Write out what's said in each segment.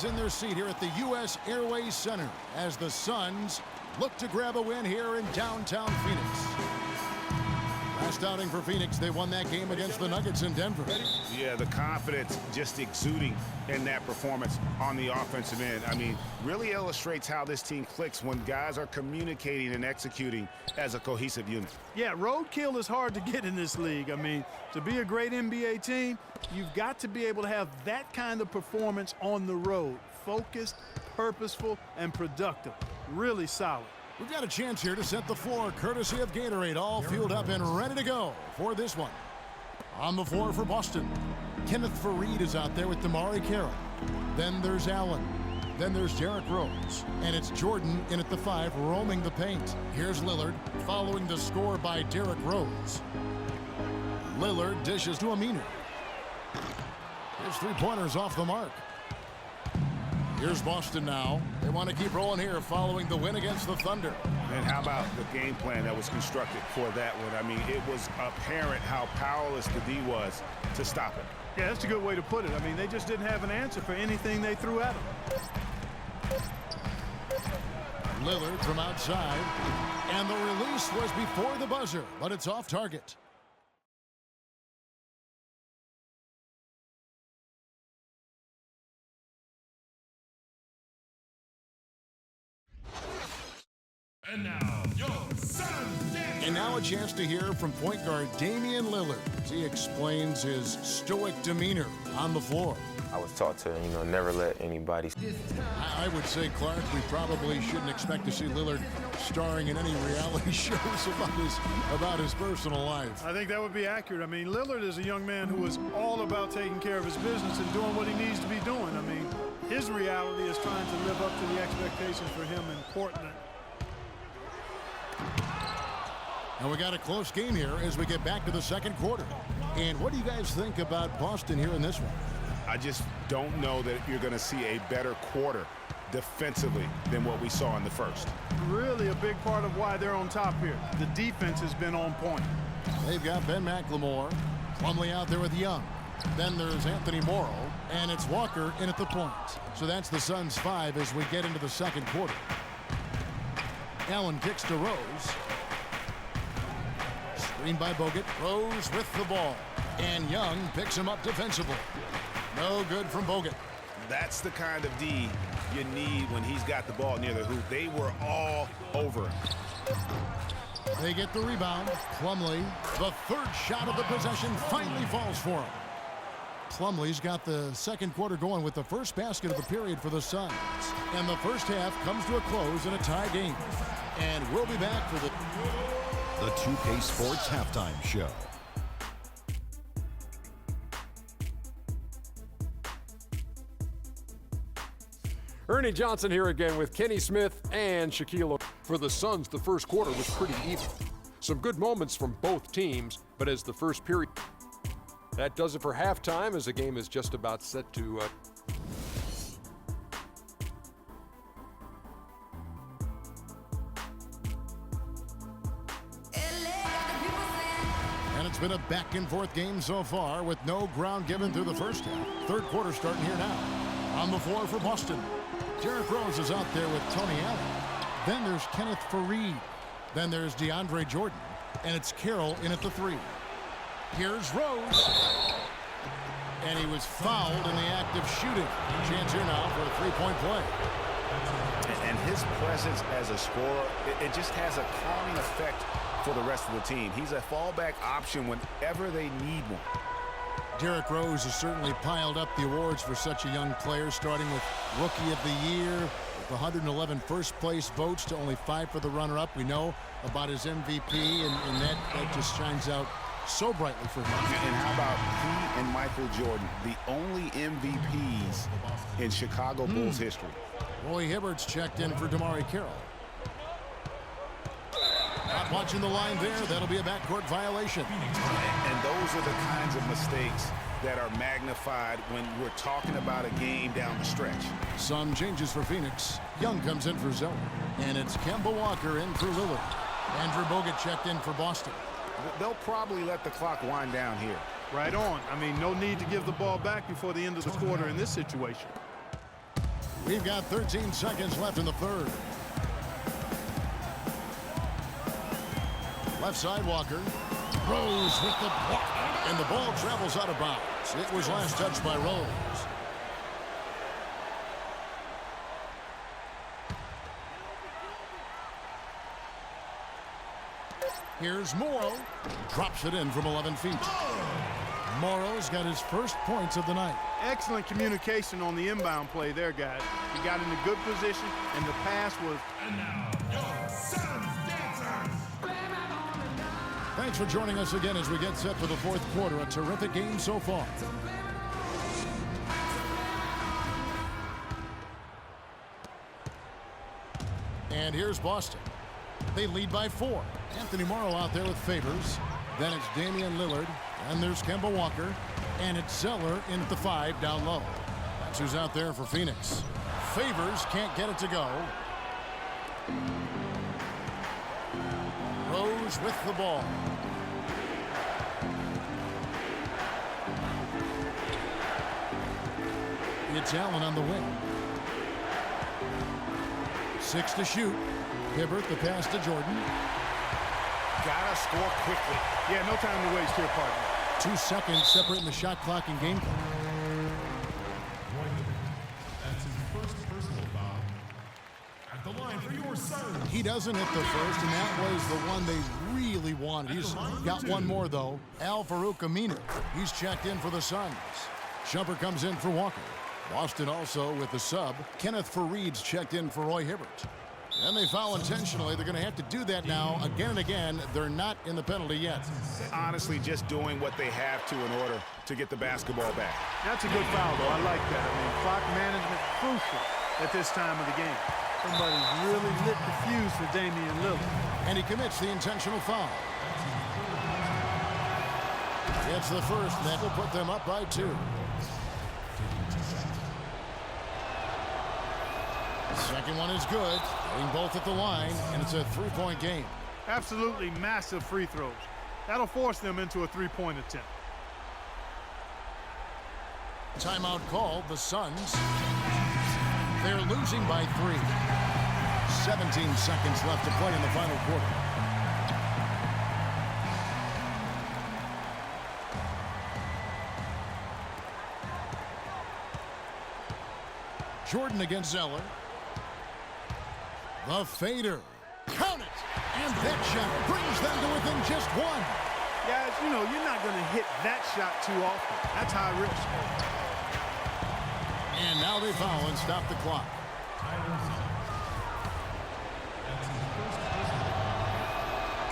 In their seat here at the U.S. Airways Center as the Suns look to grab a win here in downtown Phoenix. Last outing for Phoenix, they won that game against the Nuggets in Denver. Yeah, the confidence just exuding in that performance on the offensive end. I mean, really illustrates how this team clicks when guys are communicating and executing as a cohesive unit. Yeah, roadkill is hard to get in this league. I mean, to be a great NBA team, you've got to be able to have that kind of performance on the road. Focused, purposeful, and productive. Really solid. We've got a chance here to set the floor, courtesy of Gatorade, all fueled up and ready to go for this one. On the floor for Boston, Kenneth Faried is out there with DeMarre Carroll. Then there's Allen. Then there's Derrick Rose. And it's Jordan in at the 5, roaming the paint. Here's Lillard, following the score by Derrick Rose. Lillard dishes to Aminu. His three-pointers off the mark. Here's Boston now. They want to keep rolling here following the win against the Thunder. And how about the game plan that was constructed for that one? I mean, it was apparent how powerless the D was to stop it. Yeah, that's a good way to put it. I mean, they just didn't have an answer for anything they threw at them. Lillard from outside. And the release was before the buzzer, but it's off target. And now, your Suns. And now a chance to hear from point guard Damian Lillard as he explains his stoic demeanor on the floor. I was taught to, never let anybody. I would say, Clark, we probably shouldn't expect to see Lillard starring in any reality shows about his personal life. I think that would be accurate. I mean, Lillard is a young man who is all about taking care of his business and doing what he needs to be doing. I mean, his reality is trying to live up to the expectations for him in Portland. And we got a close game here as we get back to the second quarter. And what do you guys think about Boston here in this one? I just don't know that you're going to see a better quarter defensively than what we saw in the first. Really a big part of why they're on top here. The defense has been on point. They've got Ben McLemore, Plumlee out there with Young. Then there's Anthony Morrow, and it's Walker in at the point. So that's the Suns' 5 as we get into the second quarter. Allen kicks to Rose. Screen by Bogut. Rose with the ball. And Young picks him up defensively. No good from Bogut. That's the kind of D you need when he's got the ball near the hoop. They were all over him. They get the rebound. Plumlee, the third shot of the possession, finally falls for him. Plumlee's got the second quarter going with the first basket of the period for the Suns. And the first half comes to a close in a tie game. And we'll be back for the 2K Sports Halftime Show. Ernie Johnson here again with Kenny Smith and Shaquille O'Neal. For the Suns, the first quarter was pretty even. Some good moments from both teams, but as the first period. That does it for halftime as the game is just about set to And it's been a back-and-forth game so far with no ground given through the first half. Third quarter starting here now. On the floor for Boston, Derrick Rose is out there with Tony Allen. Then there's Kenneth Faried. Then there's DeAndre Jordan. And it's Carroll in at the 3. Here's Rose. And he was fouled in the act of shooting. Chance here now for a three-point play. And his presence as a scorer, it just has a calming effect for the rest of the team. He's a fallback option whenever they need one. Derrick Rose has certainly piled up the awards for such a young player, starting with Rookie of the Year, with 111 first-place votes to only 5 for the runner-up. We know about his MVP, and that just shines out so brightly for him. And how about he and Michael Jordan, the only MVPs in Chicago Bulls history? Roy Hibbert's checked in for DeMarre Carroll. Not watching the line there. That'll be a backcourt violation. And those are the kinds of mistakes that are magnified when we're talking about a game down the stretch. Some changes for Phoenix. Young comes in for Zeller. And it's Kemba Walker in for Lillard. Andrew Bogut checked in for Boston. They'll probably let the clock wind down here. Right on. I mean, no need to give the ball back before the end of the quarter in this situation. We've got 13 seconds left in the third. Left side, Walker. Rose with the block. And the ball travels out of bounds. It was last touched by Rose. Here's Morrow. Drops it in from 11 feet. Morrow's got his first points of the night. Excellent communication on the inbound play there, guys. He got in a good position, and the pass was... And now, your Suns dancers. Thanks for joining us again as we get set for the fourth quarter. A terrific game so far. And here's Boston. They lead by 4. Anthony Morrow out there with Favors. Then it's Damian Lillard. And there's Kemba Walker. And it's Zeller in at the 5 down low. That's who's out there for Phoenix. Favors can't get it to go. Rose with the ball. It's Allen on the wing. 6 to shoot. Hibbert, the pass to Jordan. Gotta score quickly. Yeah, no time to waste here, partner. 2 seconds separating the shot clock and game clock. That's his first personal foul. At the line for your Suns. He doesn't hit the first, and that was the one they really wanted. He's got one more, though. Al-Farouq Aminu. He's checked in for the Suns. Shumpert comes in for Walker. Boston also with the sub. Kenneth Faried's checked in for Roy Hibbert. And they foul intentionally. They're going to have to do that now again and again. They're not in the penalty yet. Honestly, just doing what they have to in order to get the basketball back. That's a good foul, though. I like that. I mean, clock management crucial at this time of the game. Somebody's really lit the fuse for Damian Lillard. And he commits the intentional foul. It's the first. That will put them up by 2. Second one is good. Getting both at the line, and it's a 3-point game. Absolutely massive free throws. That'll force them into a 3-point attempt. Timeout called. The Suns. They're losing by 3. 17 seconds left to play in the final quarter. Jordan against Zeller. The fader. Count it! And that shot brings them to within just 1. Guys, you know, you're not going to hit that shot too often. That's high risk. And now they foul and stop the clock.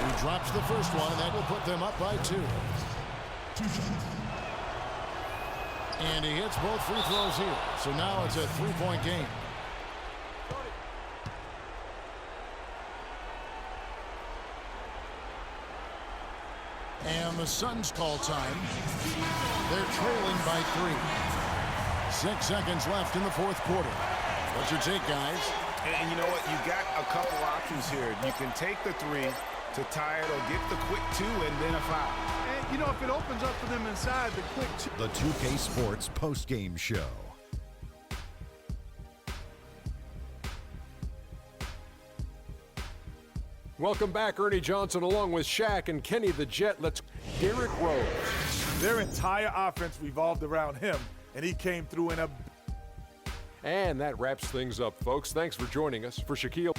He drops the first one, and that will put them up by 2. And he hits both free throws here. So now it's a 3-point game. And the Suns call time. They're trailing by 3. 6 seconds left in the fourth quarter. What's your take, guys? And you know what? You got a couple options here. You can take the 3 to tie it or get the quick 2 and then a foul. And, you know, if it opens up for them inside, the quick 2. The 2K Sports postgame show. Welcome back, Ernie Johnson, along with Shaq and Kenny the Jet. Let's Derrick Rose. Their entire offense revolved around him, and he came through in a... And that wraps things up, folks. Thanks for joining us. For Shaquille